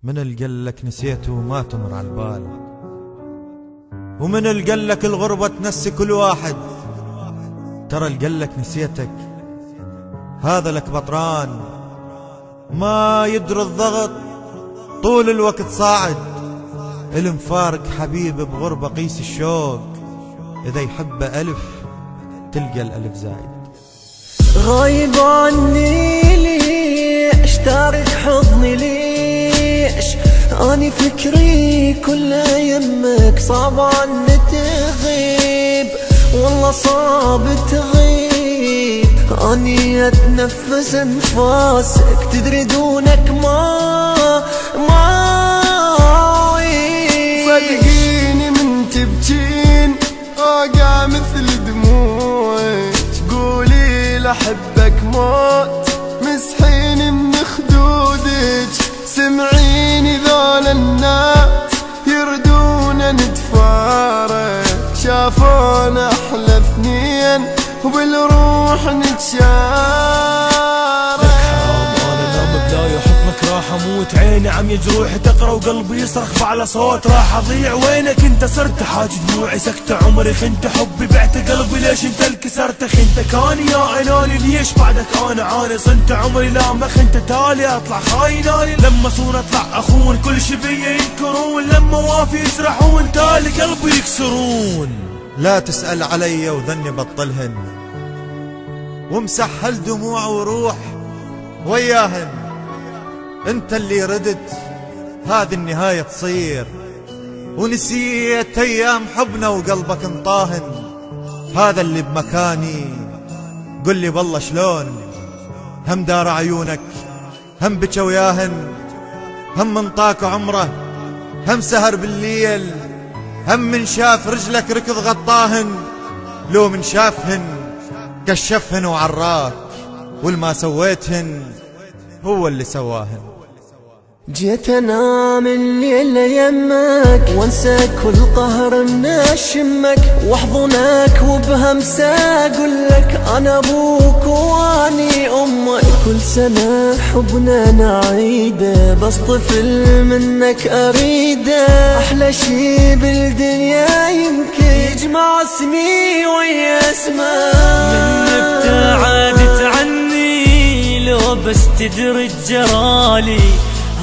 من اللي قالك نسيته وما تمر على البال، ومن اللي قالك الغربة تنسي كل واحد. ترى اللي قالك نسيتك هذا لك بطران، ما يدري الضغط طول الوقت صاعد. المفارق حبيب بغربة قيس الشوق، إذا يحب ألف تلقى الألف زايد. غايب عني ليش تارك حضني ليش؟ أني فكري كله يمك، صعب عني تغيب والله صعب تغيب. أني أتنفس أنفاسك تدري دونك ما صدقيني من تبكين أوقع مثل دموعك، تقولي لحبك موت مسحيني من خدودك. سمعيني ذول الناس يردون نتفارق، شافونا أحلى اثنين وبالروح نتشارك. بلاي حضنك راح اموت، عيني عم يجروحي تقرا وقلبي يصرخ بعلى صوت راح اضيع. وينك انت صرت حاج دموعي سكت عمري، خنت حبي بعت قلبي ليش انت اللي كسرته؟ خنتك اني يا اناني ليش بعدك انا عاني؟ صنت عمري لا ما خنت تالي اطلع خايناني. لما صون اطلع اخون كل شي بيا ينكرون، لما وافي يجرحون تالي قلبي يكسرون. لا تسأل علي وذني بطلهن، ومسحل دموع وروح وياهن. انت اللي ردت هذه النهاية تصير، ونسيت ايام حبنا وقلبك انطاهن. هذا اللي بمكاني قل لي بالله شلون، هم دار عيونك هم بكى وياهن، هم انطاك عمره هم سهر بالليل، هم من شاف رجلك ركض غطاهن. لو من شافهن كشفهن وعراك، والما سويتهن هو اللي سواهن. جيت انام الليل يمك وانسى كل قهر من اشمك، واحضنك وبهمسة اقولك انا ابوك واني امك. كل سنة حبنا نعيده، بس طفل منك اريده. احلى شي بالدنيا يمكن يجمع اسمي ويا اسمك. من ابتعدت عني لو بس تدري جرالي،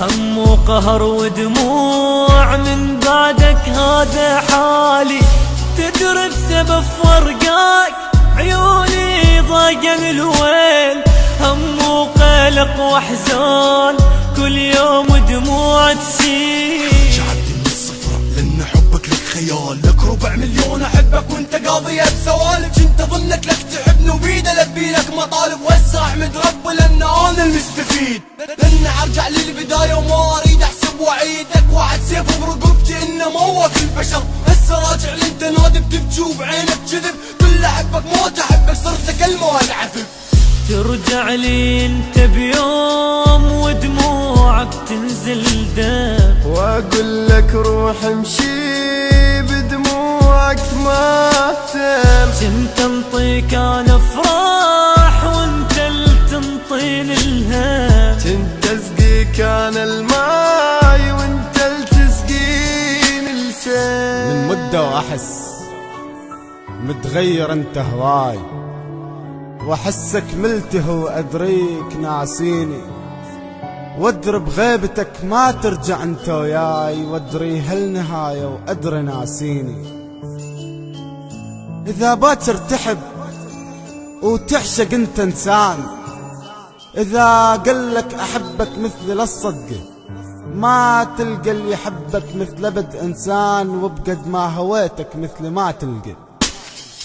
هم وقهر ودموع من بعدك هذا حالي. تدري بسبب فرقاك عيوني ضاقن الويل، هم وقلق واحزان كل يوم دموع تسيل. شعبتي من الصفر لان حبك لك خيال، لك ربع مليون احبك وانت قاضية بسوالف. كنت اظنك لك تحبني وبيد البي لك مطالب، وهسه احمد ربي لان انا المستفيد. لان ارجع للبداية وما اريد احسب وعيدك، واحد سيف برقبتي انه موت البشر. هسه راجع لانت نادي بتبكي وبعينك كذب، كل احبك موت احبك صرت كلمة والعفب. ترجع لي انت بيوم ودموعك تنزل دم، واقول لك روح امشي بدموعك ما تم. كنت انطيك انا افراح وانت اللي تنطيني الهم، كنت اسقيك انا الماي وانت اللي تسقيني السيل. من مدة واحس متغير انت هواي، واحسك ملته وادريك ناسيني. وادري بغيبتك ما ترجع انت وياي، وادري هالنهاية وادري ناسيني. اذا باكر تحب وتعشق انت انسان، اذا قلك احبك مثل الصدقة ما تلقى اللي يحبك مثل ابد انسان، وبقد ما هويتك مثل ما تلقى.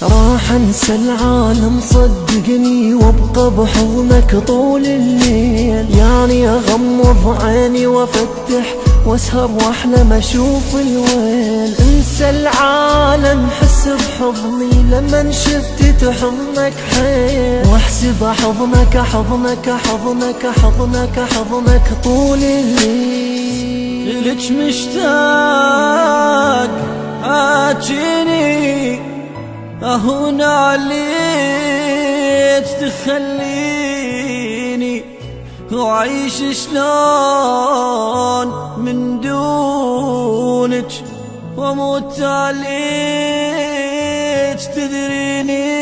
راح انسى العالم صدقني، وابقى بحضنك طول الليل. يعني اغمض عيني وافتح واسهر واحلم اشوف الويل. انسى العالم حس بحضني لما شفت تحضنك حيل، واحسب حضنك حضنك حضنك حضنك حضنك طول الليل. لك مشتاق اجيني اهون عليك تخليني، وعيش شلون من دونك واموت عليك تدريني